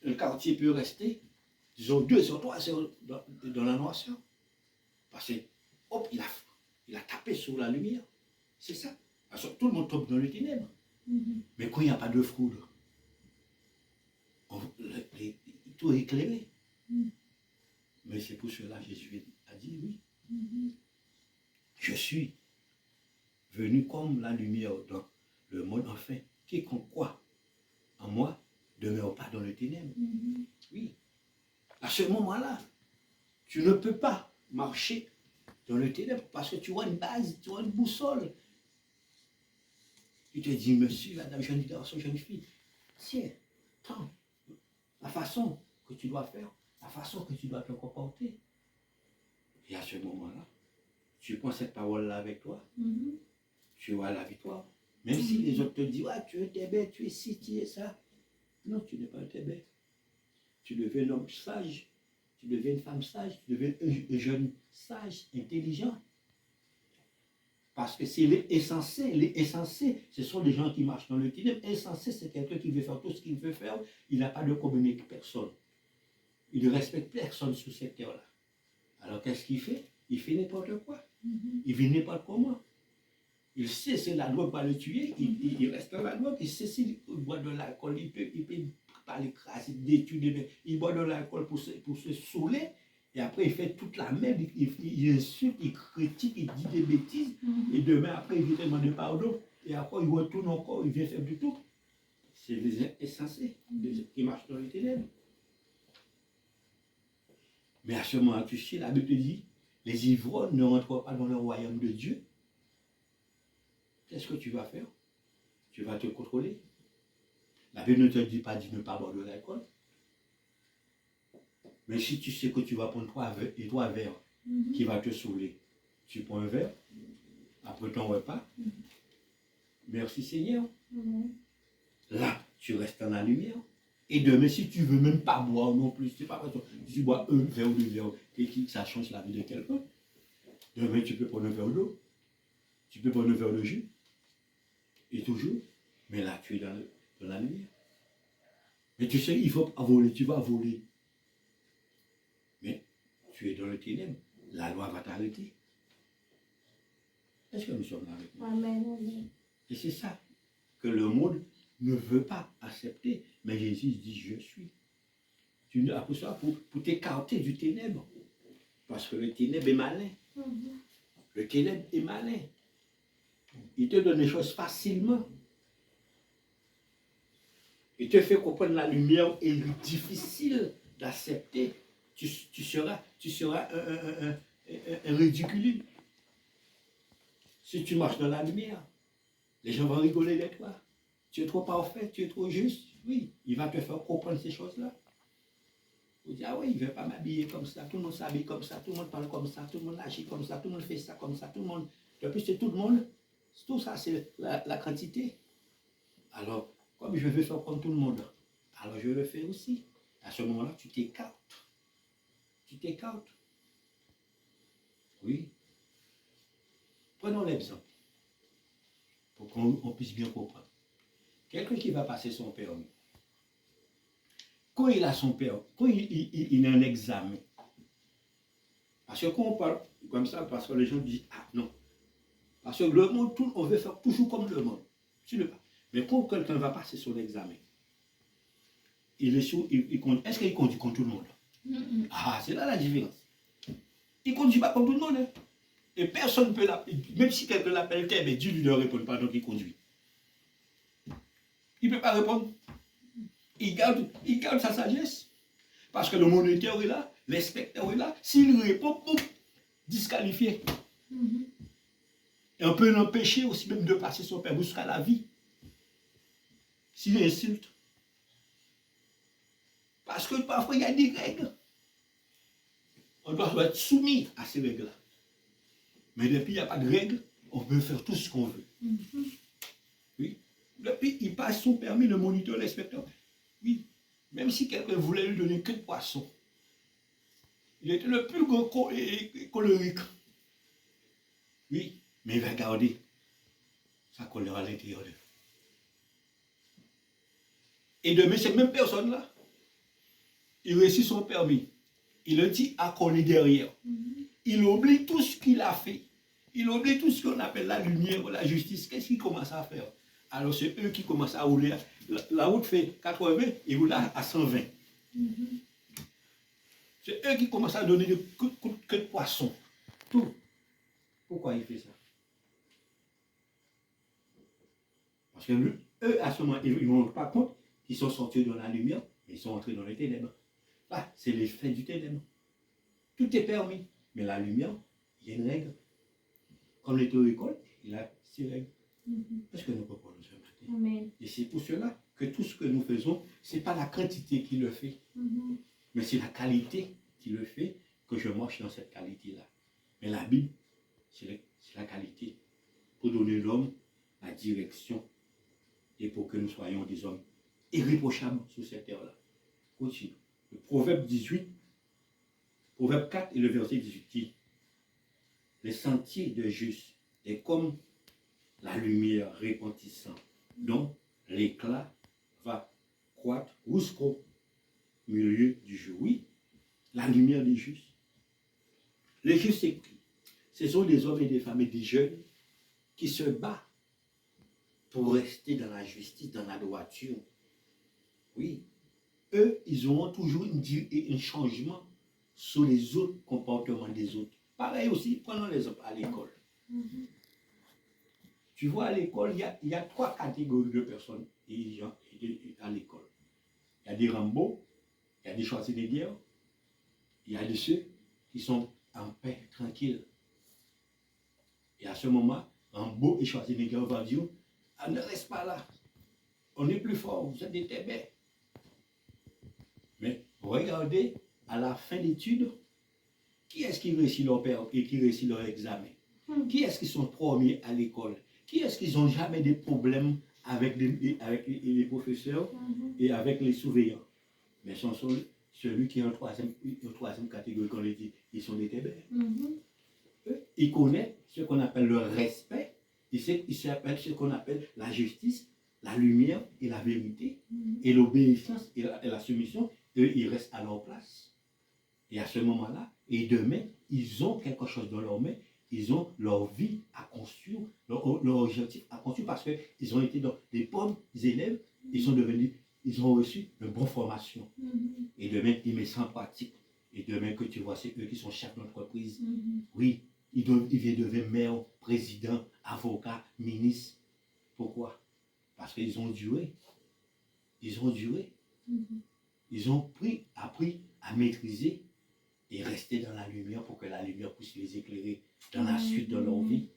le quartier peut rester, disons 2 ou 3 heures dans la noirceur. Parce que, hop, il a tapé sur la lumière. C'est ça. Parce que tout le monde tombe dans le ténèbre. Mais quand il n'y a pas de foudre, tout est éclairé. Mais c'est pour cela que Jésus a dit oui. Je suis venu comme la lumière dans le monde, enfin, quiconque croit en moi ne demeure pas dans le ténèbre. Oui. À ce moment-là, tu ne peux pas marcher dans le ténèbre parce que tu as une base, tu as une boussole. Tu te dis, monsieur, madame, jeune garçon, jeune fille, tiens, attends, la façon que tu dois faire, la façon que tu dois te comporter. Et à ce moment-là, tu prends cette parole-là avec toi, tu auras la victoire. Même si les autres te disent, ah, tu es bête, tu es ci, tu es ça. Non, tu n'es pas un bête. Tu deviens un homme sage, tu deviens une femme sage, tu deviens un jeune sage, intelligent. Parce que c'est les insensés, ce sont des gens qui marchent dans le ténèbre. Insensé, c'est quelqu'un qui veut faire tout ce qu'il veut faire, il n'a pas de communion avec personne. Il ne respecte personne sur cette terre-là. Alors qu'est-ce qu'il fait? Il fait n'importe quoi. Il vit n'importe comment. Il sait que la drogue va le tuer, il reste dans la drogue. Il sait s'il boit de l'alcool, il peut pas l'écraser, détruire. Il boit de l'alcool pour se saouler. Et après, il fait toute la merde, il insulte, il critique, il dit des bêtises. Et demain, après, il vient demander pardon. Et après, il retourne encore, il vient faire du tout. C'est les insensés qui marchent dans les ténèbres. Mais à ce moment-là, tu sais, la Bible te dit, les ivrognes ne rentrent pas dans le royaume de Dieu. Qu'est-ce que tu vas faire? Tu vas te contrôler. La Bible ne te dit pas de ne pas boire de l'alcool. Mais si tu sais que tu vas prendre trois verres qui vont te saouler, tu prends un verre, après ton repas, merci Seigneur. Là, tu restes dans la lumière. Et demain, si tu ne veux même pas boire non plus, c'est pas parce que tu bois un verre ou deux verres et que ça change la vie de quelqu'un. Demain, tu peux prendre un verre d'eau, tu peux prendre un verre de jus, et toujours, mais là, tu es dans la lumière. Mais tu sais, il faut voler, tu vas voler. Mais tu es dans le ténèbre, la loi va t'arrêter. Est-ce que nous sommes là avec nous? Amen. Et c'est ça que le monde ne veut pas accepter. Mais Jésus dit, je suis. Tu ne as pour ça, pour t'écarter du ténèbre. Parce que le ténèbre est malin. Le ténèbre est malin. Il te donne les choses facilement. Il te fait comprendre la lumière est difficile d'accepter. Tu seras un ridicule. Si tu marches dans la lumière, les gens vont rigoler de toi. Tu es trop parfait, tu es trop juste. Oui, il va te faire comprendre ces choses-là. Vous dites, ah oui, il ne veut pas m'habiller comme ça, tout le monde s'habille comme ça, tout le monde parle comme ça, tout le monde agit comme ça, tout le monde fait ça comme ça, tout le monde. De plus, c'est tout le monde. Tout ça, c'est la quantité. Alors, comme je veux faire comme tout le monde, alors je le fais aussi. À ce moment-là, tu t'écartes. Tu t'écartes. Oui. Prenons l'exemple, pour qu'on puisse bien comprendre. Quelqu'un qui va passer son permis, quand il a son permis, quand il a un examen, parce que quand on parle comme ça, parce que les gens disent, ah non, parce que le monde, on veut faire toujours comme le monde. Mais quand quelqu'un va passer son examen, est-ce qu'il conduit comme tout le monde? Ah, c'est là la différence. Il ne conduit pas comme tout le monde. Hein. Et personne ne peut l'appeler. Même si quelqu'un l'appelle, mais Dieu ne lui répond pas, donc il conduit. Il ne peut pas répondre. Il garde sa sagesse. Parce que le moniteur est là, l'inspecteur est là. S'il répond, boum, disqualifié. Et on peut l'empêcher aussi même de passer son permis jusqu'à la vie. S'il insulte. Parce que parfois il y a des règles. On doit être soumis à ces règles-là. Mais depuis il n'y a pas de règles, on peut faire tout ce qu'on veut. Oui. Depuis il passe son permis, le moniteur, l'inspecteur. Oui. Même si quelqu'un voulait lui donner que de poisson. Il était le plus grand colérique. Oui. Mais il va garder sa colère à l'intérieur de lui. Et demain, cette même personne-là, il réussit son permis. Il le dit à coller derrière. Il oublie tout ce qu'il a fait. Il oublie tout ce qu'on appelle la lumière ou la justice. Qu'est-ce qu'il commence à faire? Alors c'est eux qui commencent à rouler. La route fait 80, il roule à 120. C'est eux qui commencent à donner des coups de poisson. Tout. Pourquoi il fait ça? Parce que eux, à ce moment, ils ne se rendent pas compte qu'ils sont sortis dans la lumière, mais ils sont entrés dans les ténèbres. Ah, c'est l'effet du ténèbre. Tout est permis. Mais la lumière, il y a une règle. Comme les école, il a ses règles. Est-ce que nous comprenons ce matin? Amen. Et c'est pour cela que tout ce que nous faisons, ce n'est pas la quantité qui le fait, mais c'est la qualité qui le fait, que je marche dans cette qualité-là. Mais la Bible, c'est la qualité pour donner l'homme la direction et pour que nous soyons des hommes irréprochables sur cette terre-là. Continue. Le Proverbe 18, Proverbe 4 et le verset 18 dit: les sentiers de juste est comme la lumière répandissant, dont l'éclat va croître jusqu'au milieu du jour. Oui, la lumière des justes. Les justes, c'est qui? Ce sont des hommes et des femmes et des jeunes qui se battent pour rester dans la justice, dans la droiture. Oui, eux, ils auront toujours un changement sur les autres comportements des autres. Pareil aussi, prenons l'exemple à l'école. Tu vois, à l'école, il y a 3 catégories de personnes à l'école. Il y a des Rambo, il y a des Schwarzenegger, il y a de ceux qui sont en paix, tranquilles. Et à ce moment, Rambo et Schwarzenegger vont dire: ah, ne reste pas là, on est plus fort, vous êtes des tébés. Mais regardez, à la fin d'études, qui est-ce qui réussit leur père et qui réussit leur examen? Qui est-ce qui sont premiers à l'école? Qui est-ce qui n'ont jamais des problèmes avec les professeurs et avec les surveillants? Mais ce sont celui qui est en troisième catégorie, qu'on les dit, ils sont des tébés. Ils connaissent ce qu'on appelle le respect, ils s'appellent ce qu'on appelle la justice, la lumière et la vérité, et l'obéissance et la soumission. Eux, ils restent à leur place. Et à ce moment-là, et demain, ils ont quelque chose dans leurs mains, ils ont leur vie à construire, leur objectif à construire, parce qu'ils ont été dans des bons élèves, ils ont reçu une bonne formation. Et demain, ils mettent ça en pratique. Et demain, que tu vois, c'est eux qui sont chefs d'entreprise. Oui, ils viennent devenir maire, président, avocat, ministre. Pourquoi? Parce qu'ils ont duré. Ils ont duré. Ils ont appris à maîtriser et rester dans la lumière pour que la lumière puisse les éclairer dans la suite de leur vie.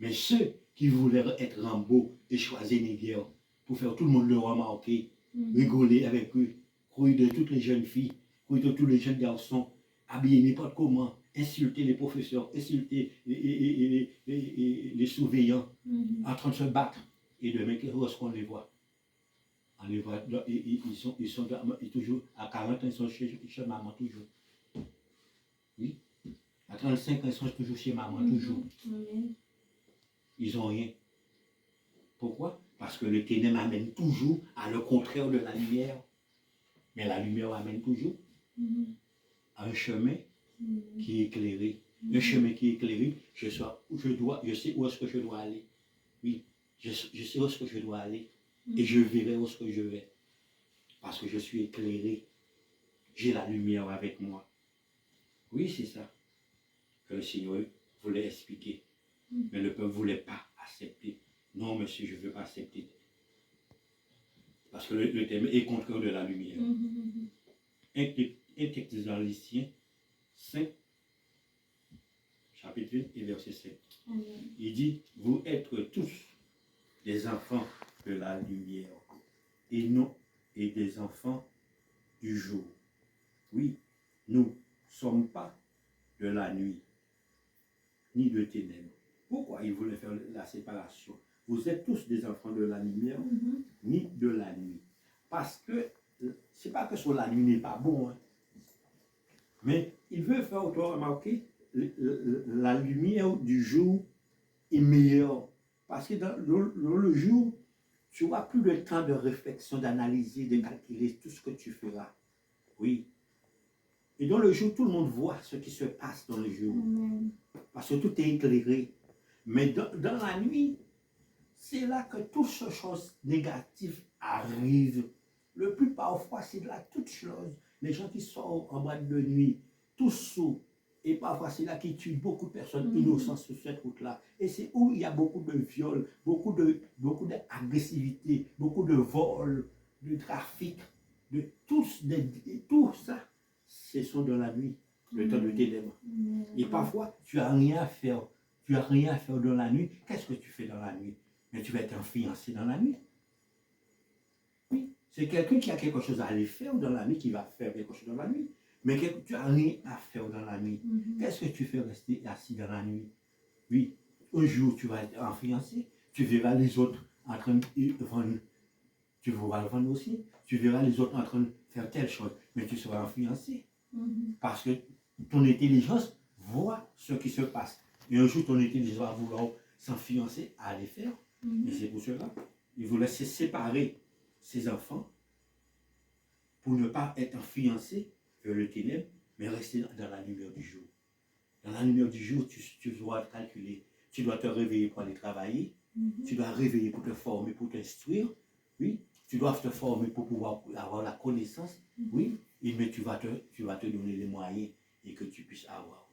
Mais ceux qui voulaient être Rambo et Schwarzenegger pour faire tout le monde le remarquer, rigoler avec eux, courir de toutes les jeunes filles, courir de tous les jeunes garçons, habiller n'importe comment, insulter les professeurs, insulter les surveillants, en train de se battre. Et demain, où est-ce qu'on les voit? On les voit, ils sont toujours, à 40 ans, ils sont chez maman toujours. Oui. À 35 ans, ils sont toujours chez maman, toujours. Ils n'ont rien. Pourquoi? Parce que le ténèbre amène toujours à le contraire de la lumière. Mais la lumière amène toujours à un chemin qui est éclairé. Un chemin qui est éclairé, je sais où est-ce que je dois aller. Oui, je sais où est-ce que je dois aller. Et je verrai où est-ce que je vais. Parce que je suis éclairé. J'ai la lumière avec moi. Oui, c'est ça que le Seigneur voulait expliquer. Mais le peuple ne voulait pas accepter. Non, monsieur, je ne veux pas accepter. Parce que le thème est contraire de la lumière. Un Thessaloniciens 5, chapitre 1 et verset 7. Il dit: vous êtes tous des enfants de la lumière et non et des enfants du jour. Oui, nous ne sommes pas de la nuit ni de ténèbres. Pourquoi il voulait faire la séparation? Vous êtes tous des enfants de la lumière ni de la nuit. Parce que c'est pas que sur la nuit n'est pas bon, hein. Mais il veut faire autant remarquer la lumière du jour est meilleure. Parce que dans le jour, tu n'auras plus le temps de réflexion, d'analyser, de calculer tout ce que tu feras. Oui. Et dans le jour, tout le monde voit ce qui se passe dans le jour. Parce que tout est éclairé. Mais dans la nuit, c'est là que toutes ces choses négatives arrivent. Le plus parfois, c'est là toutes choses. Les gens qui sortent en boîte de nuit, tous sous, et parfois c'est là qui tue beaucoup de personnes innocentes sur cette route-là. Et c'est où il y a beaucoup de viols, beaucoup d'agressivité, beaucoup de vols, de trafic, tout ça, ce sont dans la nuit, le temps de ténèbres. Et parfois, tu n'as rien à faire. Tu n'as rien à faire dans la nuit. Qu'est-ce que tu fais dans la nuit? Mais tu vas être influencé dans la nuit. Oui, c'est quelqu'un qui a quelque chose à aller faire dans la nuit qui va faire quelque chose dans la nuit. Mais tu n'as rien à faire dans la nuit. Qu'est-ce que tu fais rester assis dans la nuit? Oui, un jour tu vas être influencé. Tu verras les autres en train de vendre. Tu vas le vendre aussi. Tu verras les autres en train de faire telle chose. Mais tu seras influencé. Parce que ton intelligence voit ce qui se passe. Et un jour, ton intelligence va vouloir s'influencer à les faire. Et c'est pour cela, il voulait se séparer ses enfants pour ne pas être influencé vers le ténèbre, mais rester dans la lumière du jour. Dans la lumière du jour, tu dois calculer. Tu dois te réveiller pour aller travailler. Tu dois réveiller pour te former, pour t'instruire. Oui. Tu dois te former pour pouvoir avoir la connaissance. Oui. Mais tu vas te donner les moyens et que tu puisses avoir.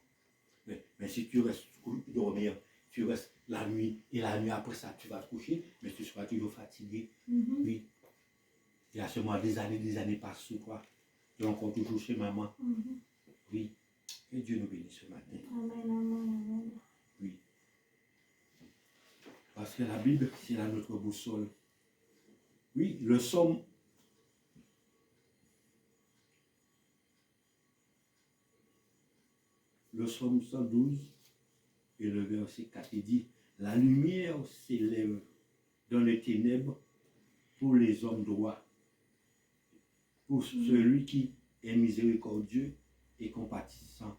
Mais si tu restes dormir, tu restes la nuit, et la nuit après ça, tu vas te coucher, mais tu seras toujours fatigué. Oui. Il y a seulement des années passent sur toi. Tu es encore toujours chez maman. Oui. Que Dieu nous bénisse ce matin. Amen. Oui. Parce que la Bible, c'est notre boussole. Oui, le psaume. Le psaume 112 et le verset 4, il dit, la lumière s'élève dans les ténèbres pour les hommes droits, pour celui qui est miséricordieux et compatissant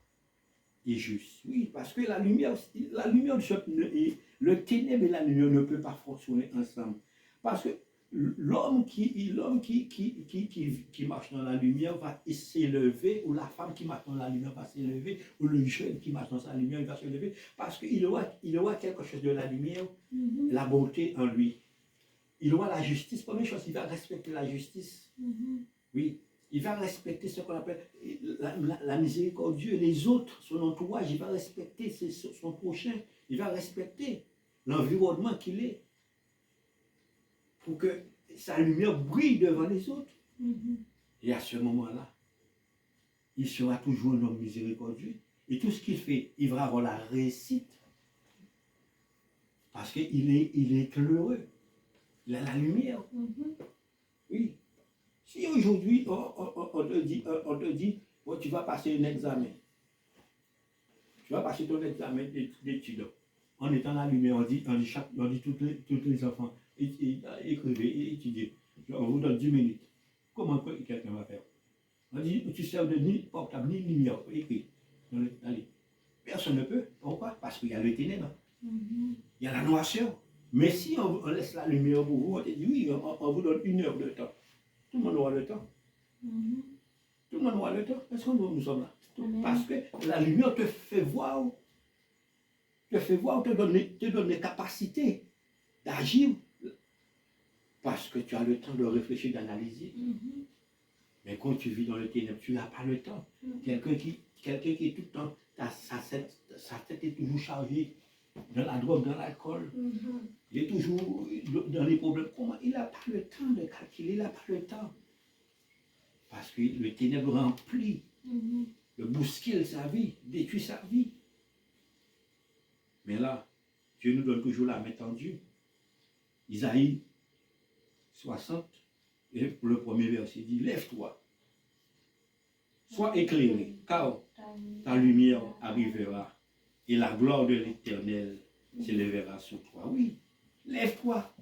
et juste. Oui, parce que la lumière le ténèbre et la lumière ne peuvent pas fonctionner ensemble. Parce que l'homme qui marche dans la lumière va s'élever, ou la femme qui marche dans la lumière va s'élever, ou le jeune qui marche dans la lumière il va s'élever, parce qu'il aura quelque chose de la lumière, la bonté en lui. Il aura la justice. Première chose, il va respecter la justice. Oui. Il va respecter ce qu'on appelle la miséricorde de Dieu, les autres, son entourage, il va respecter son prochain, il va respecter l'environnement qu'il est, pour que sa lumière brille devant les autres. Et à ce moment-là, il sera toujours un homme miséricordieux. Et tout ce qu'il fait, il va avoir la réussite. Parce qu'il est heureux. Il a la lumière. Oui. Si aujourd'hui, on te dit oh, tu vas passer un examen. Tu vas passer ton examen d'études. En étant la lumière, on dit tous les enfants, écrivez et étudiez. On vous donne 10 minutes. Comment quelqu'un va faire? On dit, tu sers de ni portable, ni lumière, écrit. Allez. Personne ne peut. Pourquoi? Parce qu'il y a le ténèbre. Il y a la noirceur. Mais si on laisse la lumière pour vous, on te dit, oui, on vous donne 1 heure de temps. Tout le monde aura le temps. Tout le monde aura le temps. Est-ce que nous sommes là? Parce que la lumière te fait voir, te donne les capacités d'agir. Parce que tu as le temps de réfléchir, d'analyser. Mais quand tu vis dans le ténèbre, tu n'as pas le temps. Quelqu'un qui est tout le temps, sa tête est toujours chargée dans la drogue, dans l'alcool. Il est toujours dans les problèmes. Comment? Il n'a pas le temps de calculer, il n'a pas le temps. Parce que le ténèbre remplit, le bouscule sa vie, détruit sa vie. Mais là, Dieu nous donne toujours la main tendue. Isaïe 60, et pour le premier verset, il dit, lève-toi, sois éclairé, car ta lumière arrivera, et la gloire de l'Éternel s'élèvera sur toi. Oui, lève-toi.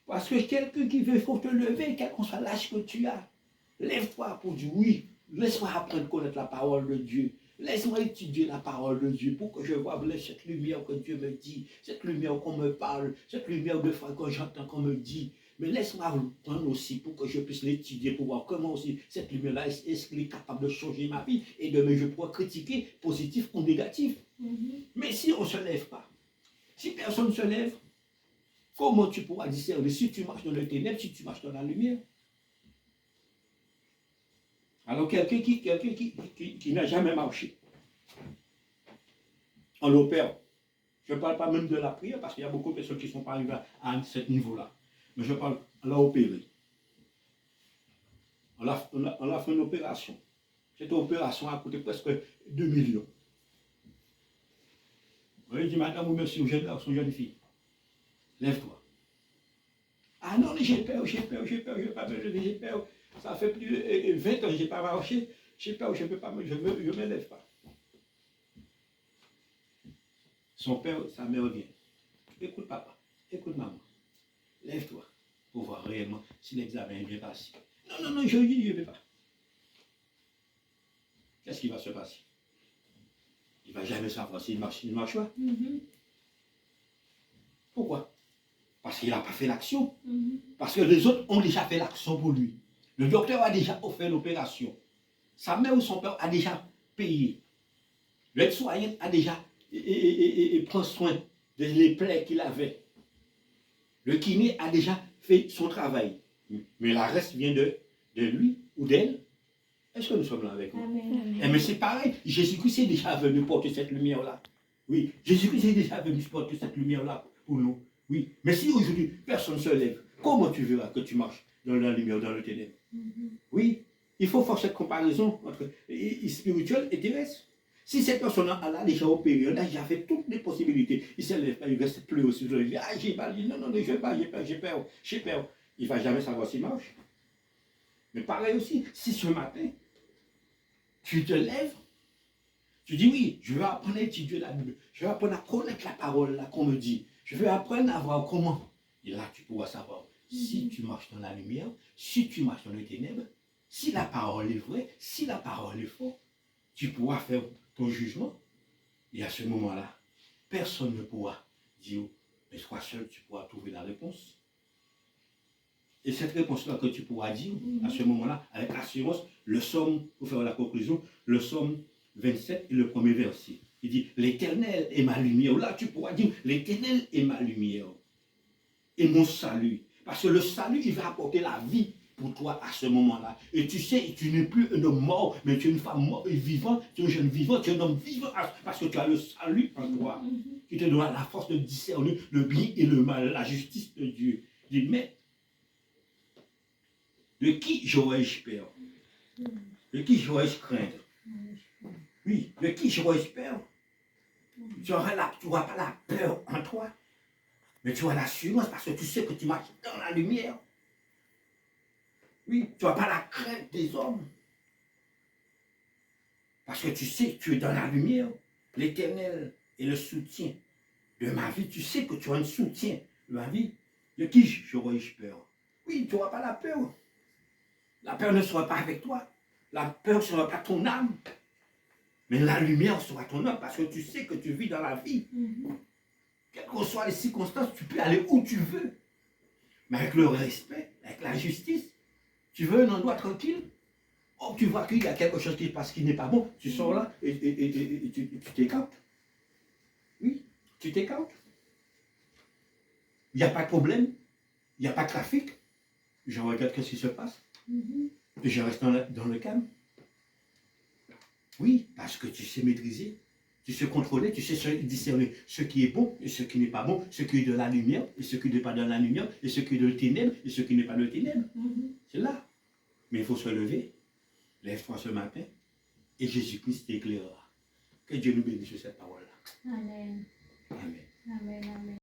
Parce que quelqu'un qui veut, il faut te lever, quel qu'on soit l'âge que tu as. Lève-toi pour dire oui, laisse-moi apprendre à connaître la parole de Dieu. Laisse-moi étudier la parole de Dieu pour que je vois cette lumière que Dieu me dit, cette lumière qu'on me parle, cette lumière de fois que j'entends qu'on me dit. Mais laisse-moi le prendre aussi pour que je puisse l'étudier, pour voir comment aussi cette lumière-là, est-ce qu'elle est capable de changer ma vie et demain je pourrais critiquer, positif ou négatif. Mais si on ne se lève pas, si personne ne se lève, comment tu pourras discerner si tu marches dans le ténèbre, si tu marches dans la lumière? Alors, quelqu'un qui n'a jamais marché, on l'opère. Je ne parle pas même de la prière, parce qu'il y a beaucoup de personnes qui ne sont pas arrivées à ce niveau-là. Mais je parle, on l'a opéré. On a fait une opération. Cette opération a coûté presque 2 millions. On lui dit, madame, ou monsieur, jeune garçon, jeune fille, lève-toi. Ah non, j'ai peur, je ne peux pas me lever, j'ai peur. Ça fait plus de 20 ans que je n'ai pas marché. J'ai peur, je ne peux pas, je ne me lève pas. Son père, sa mère vient. Écoute papa, écoute maman, lève-toi pour voir réellement si l'examen est bien passé. Non, je dis, je ne vais pas. Qu'est-ce qui va se passer? Il ne va jamais savoir s'il marche pas. Pourquoi? Parce qu'il n'a pas fait l'action. Parce que les autres ont déjà fait l'action pour lui. Le docteur a déjà offert l'opération. Sa mère ou son père a déjà payé. L'aide-soignant a déjà prend soin des plaies qu'il avait. Le kiné a déjà fait son travail. Mais la reste vient de lui ou d'elle. Est-ce que nous sommes là avec nous? Amen. Mais c'est pareil. Jésus-Christ est déjà venu porter cette lumière-là. Oui, Jésus-Christ est déjà venu porter cette lumière-là pour nous. Oui, mais si aujourd'hui personne ne se lève, comment tu verras que tu marches dans la lumière, dans le ténèbre? Oui, il faut faire cette comparaison entre spirituel et terrestre. Si cette personne-là a déjà opéré, là, il a fait toutes les possibilités. Il ne se lève pas, il reste plus aussi. Il dit, ah, j'ai mal, non, je ne vais pas, j'ai peur. Il ne va jamais savoir s'il marche. Mais pareil aussi, si ce matin, tu te lèves, tu dis oui, je vais apprendre à étudier la Bible, je vais apprendre à connaître la parole là qu'on me dit, je vais apprendre à voir comment. Et là, tu pourras savoir si tu marches dans la lumière, si tu marches dans les ténèbres, si la parole est vraie, si la parole est fausse, tu pourras faire ton jugement. Et à ce moment-là, personne ne pourra dire, mais toi seul, tu pourras trouver la réponse. Et cette réponse-là que tu pourras dire, à ce moment-là, avec assurance, le psaume, pour faire la conclusion, le psaume 27 et le premier verset. Il dit, l'Éternel est ma lumière. Là, tu pourras dire, l'Éternel est ma lumière. Et mon salut. Parce que le salut, il va apporter la vie pour toi à ce moment-là. Et tu sais, tu n'es plus un homme mort, mais tu es une femme morte et vivante, tu es un jeune vivant, tu es un homme vivant, parce que tu as le salut en toi. Qui te donne la force de discerner le bien et le mal, la justice de Dieu. Il dit, mais de qui j'aurais-je peur? De qui j'aurais-je craindre? Oui, de qui j'aurais-je peur? Tu n'auras pas la peur en toi, mais tu as l'assurance parce que tu sais que tu marches dans la lumière. Oui, tu n'as pas la crainte des hommes. Parce que tu sais que tu es dans la lumière. L'Éternel est le soutien de ma vie. Tu sais que tu as un soutien de ma vie. De qui j'aurais-je peur? Oui, tu n'auras pas la peur. La peur ne sera pas avec toi. La peur ne sera pas ton âme. Mais la lumière sera ton âme parce que tu sais que tu vis dans la vie. Quelles que soient les circonstances, tu peux aller où tu veux. Mais avec le respect, avec la justice. Tu veux un endroit tranquille? Oh, tu vois qu'il y a quelque chose qui passe qui n'est pas bon. Tu sors là et tu t'écartes. Oui, tu t'écartes. Il n'y a pas de problème. Il n'y a pas de trafic. Je regarde ce qui se passe. Et je reste dans le calme. Oui, parce que tu sais maîtriser, tu sais contrôler, tu sais discerner ce qui est bon et ce qui n'est pas bon, ce qui est de la lumière et ce qui n'est pas de la lumière, et ce qui est de ténèbres et ce qui n'est pas de ténèbres. C'est là. Mais il faut se lever. Lève-toi ce matin et Jésus-Christ t'éclairera. Que Dieu nous bénisse sur cette parole-là. Amen.